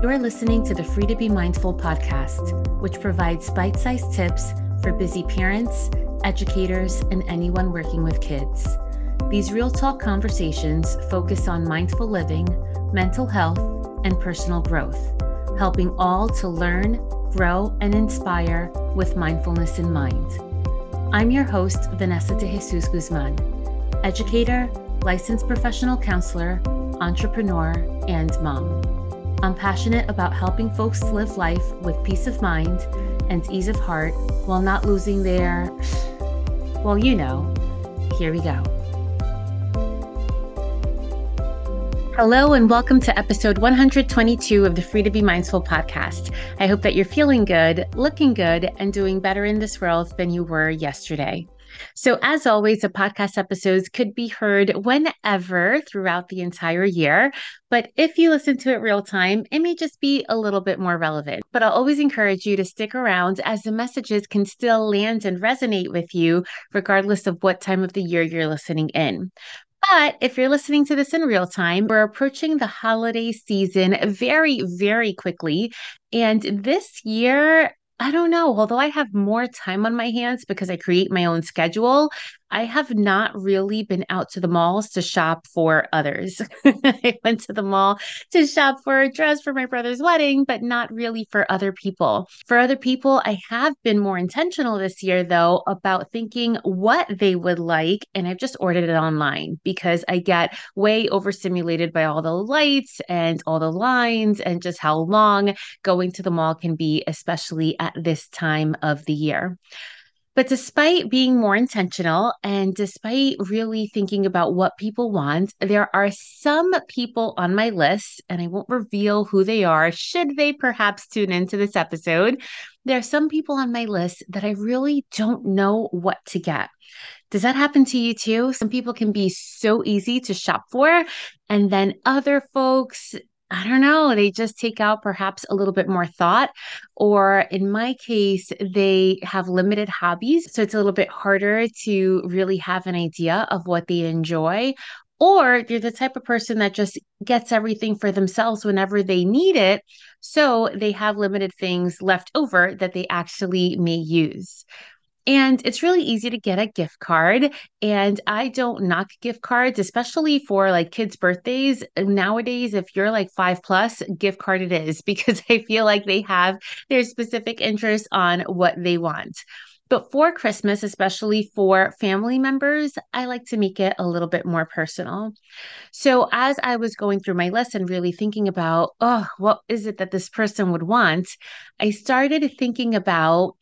You're listening to the Free to Be Mindful podcast, which provides bite-sized tips for busy parents, educators, and anyone working with kids. These real talk conversations focus on mindful living, mental health, and personal growth, helping all to learn, grow, and inspire with mindfulness in mind. I'm your host, Vanessa de Jesus Guzman, educator, licensed professional counselor, entrepreneur, and mom. I'm passionate about helping folks live life with peace of mind and ease of heart while not losing their, well, you know, here we go. Hello and welcome to episode 122 of the Free to Be Mindful podcast. I hope that you're feeling good, looking good, and doing better in this world than you were yesterday. So as always, the podcast episodes could be heard whenever throughout the entire year. But if you listen to it real time, it may just be a little bit more relevant. But I'll always encourage you to stick around as the messages can still land and resonate with you regardless of what time of the year you're listening in. But if you're listening to this in real time, we're approaching the holiday season very, very quickly. And this year, I don't know, although I have more time on my hands because I create my own schedule, I have not really been out to the malls to shop for others. I went to the mall to shop for a dress for my brother's wedding, but not really for other people. For other people, I have been more intentional this year, though, about thinking what they would like. And I've just ordered it online because I get way overstimulated by all the lights and all the lines and just how long going to the mall can be, especially at this time of the year. But despite being more intentional and despite really thinking about what people want, there are some people on my list, and I won't reveal who they are, should they perhaps tune into this episode. There are some people on my list that I really don't know what to get. Does that happen to you too? Some people can be so easy to shop for, and then other folks, I don't know, they just take out perhaps a little bit more thought, or in my case, they have limited hobbies. So it's a little bit harder to really have an idea of what they enjoy. Or you're the type of person that just gets everything for themselves whenever they need it. So they have limited things left over that they actually may use. And it's really easy to get a gift card. And I don't knock gift cards, especially for like kids' birthdays. Nowadays, if you're like 5+, gift card it is, because I feel like they have their specific interests on what they want. But for Christmas, especially for family members, I like to make it a little bit more personal. So as I was going through my list and really thinking about, what is it that this person would want? I started thinking about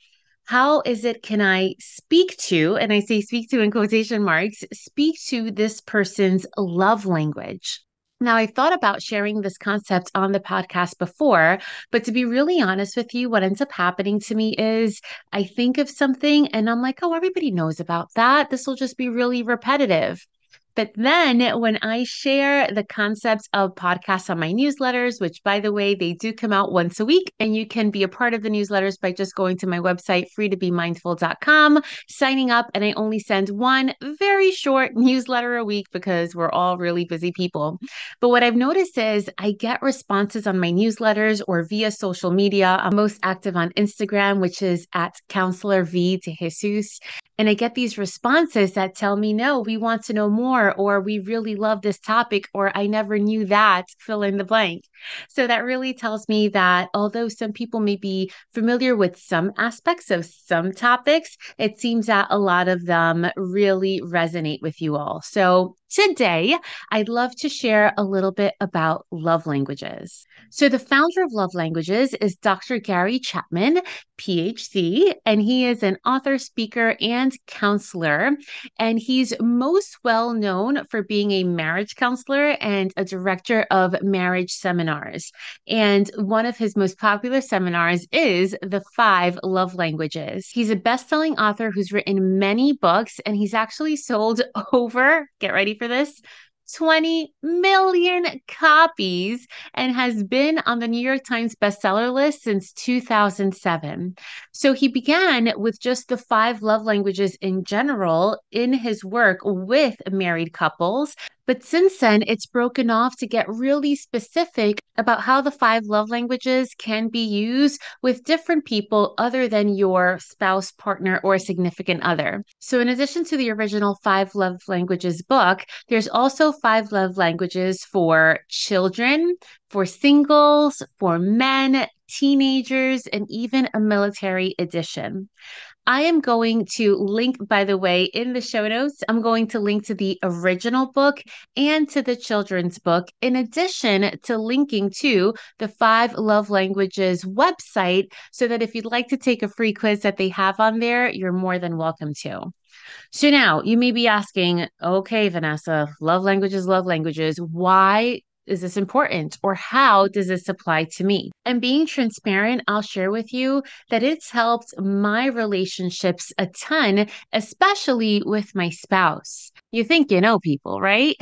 how is it can I speak to, and I say speak to in quotation marks, speak to this person's love language? Now, I've thought about sharing this concept on the podcast before, but to be really honest with you, what ends up happening to me is I think of something and I'm like, oh, everybody knows about that. This will just be really repetitive. But then when I share the concepts of podcasts on my newsletters, which by the way, they do come out once a week, and you can be a part of the newsletters by just going to my website, freetobemindful.com, signing up, and I only send one very short newsletter a week because we're all really busy people. But what I've noticed is I get responses on my newsletters or via social media. I'm most active on Instagram, which is at Counselor V de Jesus. And I get these responses that tell me, no, we want to know more, or we really love this topic, or I never knew that, fill in the blank. So that really tells me that although some people may be familiar with some aspects of some topics, it seems that a lot of them really resonate with you all. So today, I'd love to share a little bit about love languages. So the founder of Love Languages is Dr. Gary Chapman, PhD, and he is an author, speaker, and counselor. And he's most well known for being a marriage counselor and a director of marriage seminars. And one of his most popular seminars is The 5 Love Languages. He's a best-selling author who's written many books, and he's actually sold over, get ready for this, 20 million copies and has been on the New York Times bestseller list since 2007. So he began with just the 5 love languages in general in his work with married couples. But since then, it's broken off to get really specific about how the five love languages can be used with different people other than your spouse, partner, or significant other. So, in addition to the original Five Love Languages book, there's also five love languages for children, for singles, for men, teenagers, and even a military edition. I am going to link, by the way, in the show notes, I'm going to link to the original book and to the children's book, in addition to linking to the Five Love Languages website, so that if you'd like to take a free quiz that they have on there, you're more than welcome to. So now you may be asking, okay, Vanessa, love languages. Why is this important? Or how does this apply to me? And being transparent, I'll share with you that it's helped my relationships a ton, especially with my spouse. You think you know people, right?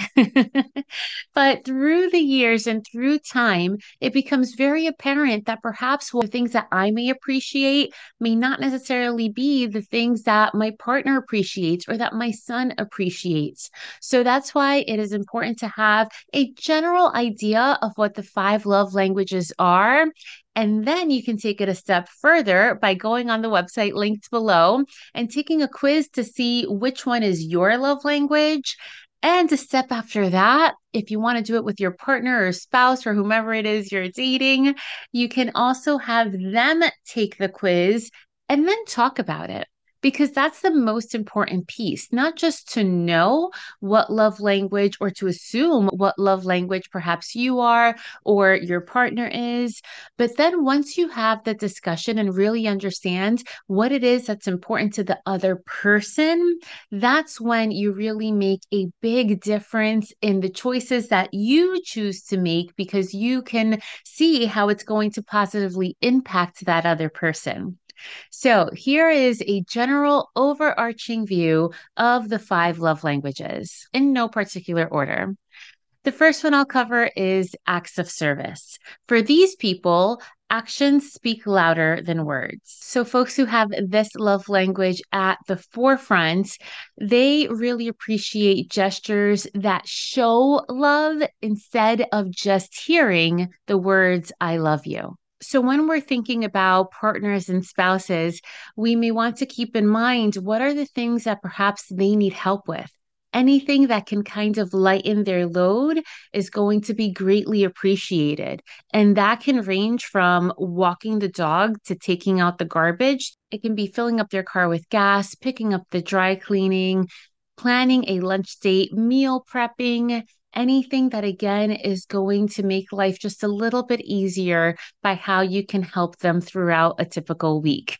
But through the years and through time, it becomes very apparent that perhaps the things that I may appreciate may not necessarily be the things that my partner appreciates or that my son appreciates. So that's why it is important to have a general idea of what the five love languages are. And then you can take it a step further by going on the website linked below and taking a quiz to see which one is your love language. And a step after that, if you want to do it with your partner or spouse or whomever it is you're dating, you can also have them take the quiz and then talk about it. Because that's the most important piece, not just to know what love language or to assume what love language perhaps you are or your partner is. But then once you have the discussion and really understand what it is that's important to the other person, that's when you really make a big difference in the choices that you choose to make because you can see how it's going to positively impact that other person. So, here is a general overarching view of the five love languages in no particular order. The first one I'll cover is acts of service. For these people, actions speak louder than words. So, folks who have this love language at the forefront, they really appreciate gestures that show love instead of just hearing the words, I love you. So, when we're thinking about partners and spouses, we may want to keep in mind what are the things that perhaps they need help with. Anything that can kind of lighten their load is going to be greatly appreciated. And that can range from walking the dog to taking out the garbage. It can be filling up their car with gas, picking up the dry cleaning, planning a lunch date, meal prepping, anything that again is going to make life just a little bit easier by how you can help them throughout a typical week.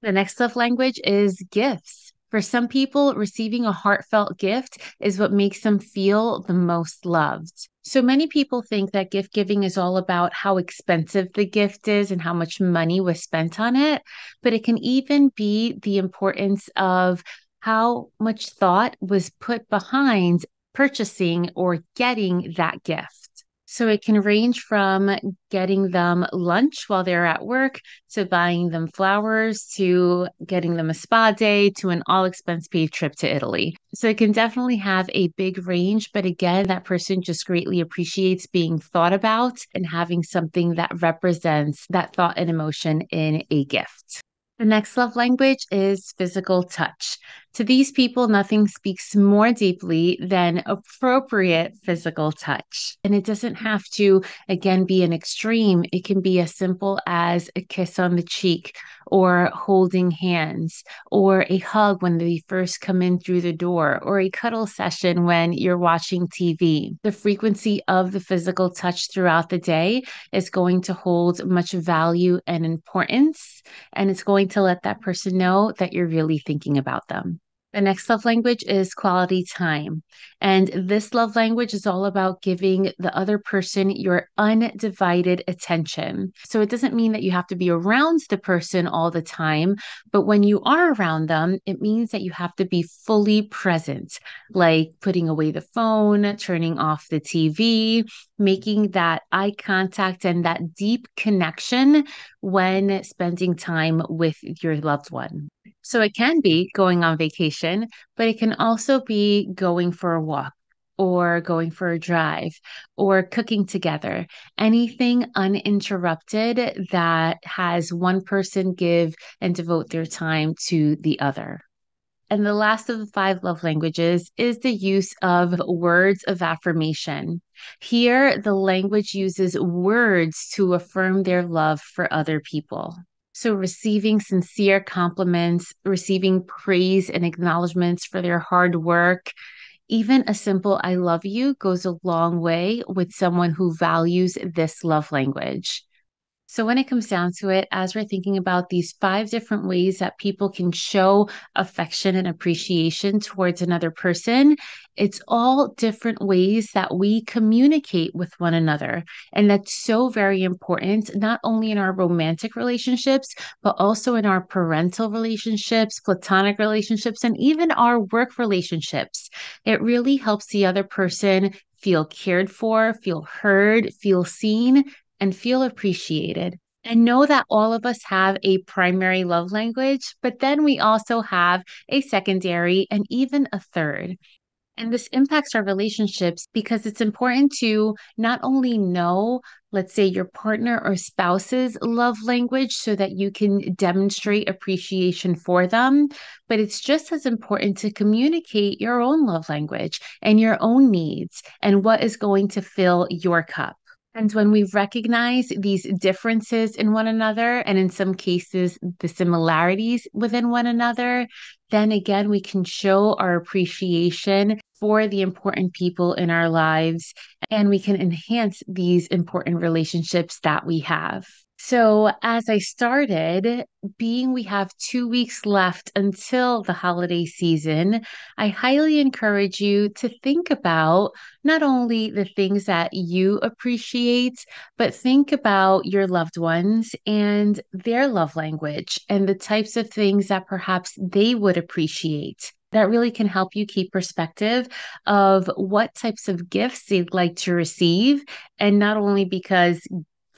The next love language is gifts. For some people, receiving a heartfelt gift is what makes them feel the most loved. So many people think that gift giving is all about how expensive the gift is and how much money was spent on it, but it can even be the importance of how much thought was put behind purchasing or getting that gift. So it can range from getting them lunch while they're at work to buying them flowers to getting them a spa day to an all expense paid trip to Italy. So it can definitely have a big range. But again, that person just greatly appreciates being thought about and having something that represents that thought and emotion in a gift. The next love language is physical touch. To these people, nothing speaks more deeply than appropriate physical touch. And it doesn't have to, again, be an extreme. It can be as simple as a kiss on the cheek or holding hands or a hug when they first come in through the door or a cuddle session when you're watching TV. The frequency of the physical touch throughout the day is going to hold much value and importance, and it's going to let that person know that you're really thinking about them. The next love language is quality time. And this love language is all about giving the other person your undivided attention. So it doesn't mean that you have to be around the person all the time, but when you are around them, it means that you have to be fully present, like putting away the phone, turning off the TV, making that eye contact and that deep connection when spending time with your loved one. So it can be going on vacation, but it can also be going for a walk. or going for a drive or cooking together. Anything uninterrupted that has one person give and devote their time to the other. And the last of the five love languages is the use of words of affirmation. Here, the language uses words to affirm their love for other people. So, receiving sincere compliments, receiving praise and acknowledgments for their hard work, even a simple I love you goes a long way with someone who values this love language. So, when it comes down to it, as we're thinking about these five different ways that people can show affection and appreciation towards another person, it's all different ways that we communicate with one another. And that's so very important, not only in our romantic relationships, but also in our parental relationships, platonic relationships, and even our work relationships. It really helps the other person feel cared for, feel heard, feel seen, and feel appreciated. And know that all of us have a primary love language, but then we also have a secondary and even a third. And this impacts our relationships because it's important to not only know, let's say, your partner or spouse's love language so that you can demonstrate appreciation for them, but it's just as important to communicate your own love language and your own needs and what is going to fill your cup. And when we recognize these differences in one another, and in some cases, the similarities within one another, then again, we can show our appreciation for the important people in our lives, and we can enhance these important relationships that we have. So, as I started, being we have 2 weeks left until the holiday season, I highly encourage you to think about not only the things that you appreciate, but think about your loved ones and their love language and the types of things that perhaps they would appreciate. That really can help you keep perspective of what types of gifts they'd like to receive. And not only because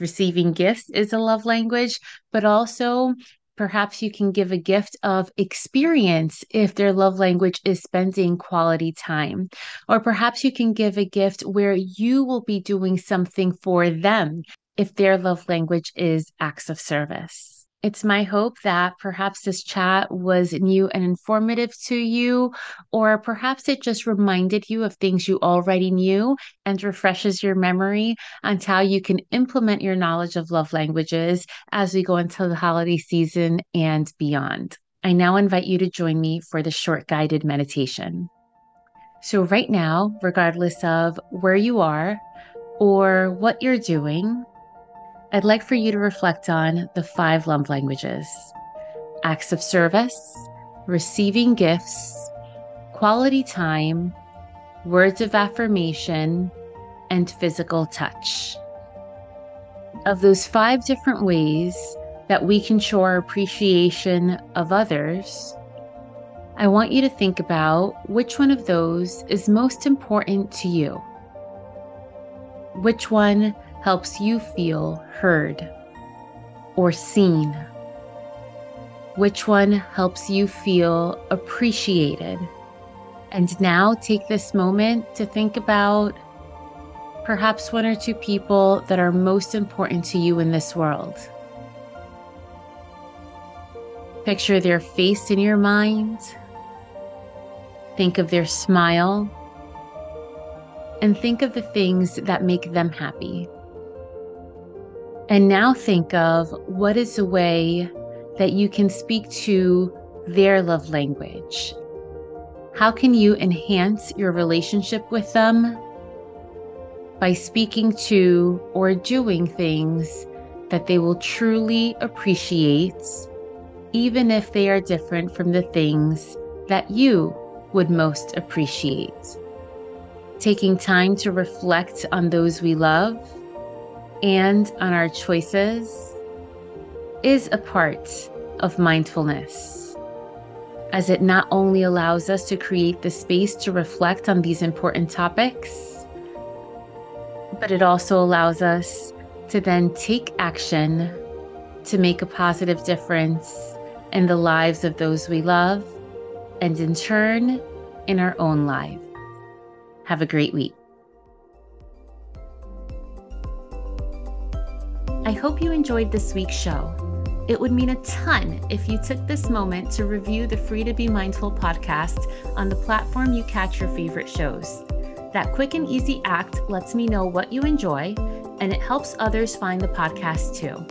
receiving gifts is a love language, but also perhaps you can give a gift of experience if their love language is spending quality time. Or perhaps you can give a gift where you will be doing something for them if their love language is acts of service. It's my hope that perhaps this chat was new and informative to you, or perhaps it just reminded you of things you already knew and refreshes your memory on how you can implement your knowledge of love languages as we go into the holiday season and beyond. I now invite you to join me for the short guided meditation. So, right now, regardless of where you are or what you're doing, I'd like for you to reflect on the five love languages: acts of service, receiving gifts, quality time, words of affirmation, and physical touch. Of those five different ways that we can show our appreciation of others, I want you to think about which one of those is most important to you. Which one helps you feel heard or seen? Which one helps you feel appreciated? And now take this moment to think about perhaps one or two people that are most important to you in this world. Picture their face in your mind. Think of their smile. And think of the things that make them happy. And now think of what is a way that you can speak to their love language. How can you enhance your relationship with them? By speaking to or doing things that they will truly appreciate, even if they are different from the things that you would most appreciate. Taking time to reflect on those we love and on our choices is a part of mindfulness, as it not only allows us to create the space to reflect on these important topics, but it also allows us to then take action to make a positive difference in the lives of those we love, and in turn, in our own life. Have a great week. I hope you enjoyed this week's show. It would mean a ton if you took this moment to review the Free to Be Mindful podcast on the platform you catch your favorite shows. That quick and easy act lets me know what you enjoy, and it helps others find the podcast too.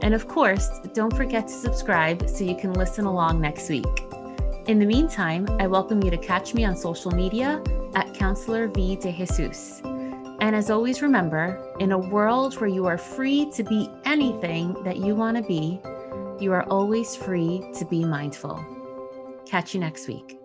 And of course, don't forget to subscribe so you can listen along next week. In the meantime, I welcome you to catch me on social media at Counselor V de Jesus. And as always, remember, in a world where you are free to be anything that you want to be, you are always free to be mindful. Catch you next week.